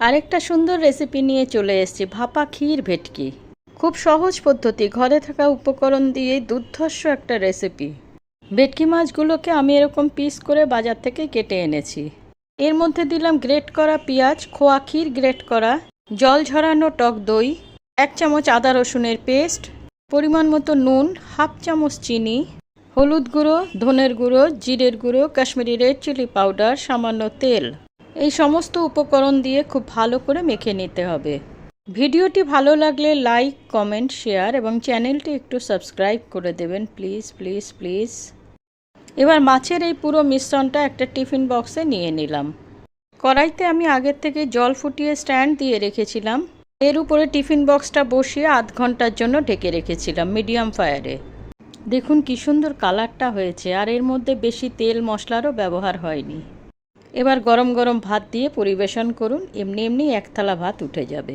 আরেকটা সুন্দর রেসিপি নিয়ে চলে এসেছি, ভাপা ক্ষীর ভেটকি। খুব সহজ পদ্ধতি, ঘরে থাকা উপকরণ দিয়ে দুর্ধর্ষ একটা রেসিপি। ভেটকি মাছগুলোকে আমি এরকম পিস করে বাজার থেকে কেটে এনেছি। এর মধ্যে দিলাম গ্রেট করা পেঁয়াজ, খোয়া ক্ষীর গ্রেট করা, জল ঝরানো টক দই, 1 চামচ আদা রসুনের পেস্ট, পরিমাণ মতো নুন, হাফ চামচ চিনি, হলুদ গুঁড়ো, ধনের গুঁড়ো, জিরের গুঁড়ো, কাশ্মীরি রেড চিলি পাউডার, সামান্য তেল। এই সমস্ত উপকরণ দিয়ে খুব ভালো করে মেখে নিতে হবে। ভিডিওটি ভালো লাগলে লাইক, কমেন্ট, শেয়ার এবং চ্যানেলটি একটু সাবস্ক্রাইব করে দেবেন প্লিজ প্লিজ প্লিজ। এবার মাছের এই পুরো মিশ্রণটা একটা টিফিন বক্সে নিয়ে নিলাম। কড়াইতে আমি আগের থেকে জল ফুটিয়ে স্ট্যান্ড দিয়ে রেখেছিলাম। এর উপরে টিফিন বক্সটা বসিয়ে আধ ঘন্টার জন্য ঢেকে রেখেছিলাম মিডিয়াম ফায়ারে। দেখুন কি সুন্দর কালারটা হয়েছে, আর এর মধ্যে বেশি তেল মশলারও ব্যবহার হয়নি। এবার গরম গরম ভাত দিয়ে পরিবেশন করুন, এমনি এমনি 1 থালা ভাত উঠে যাবে।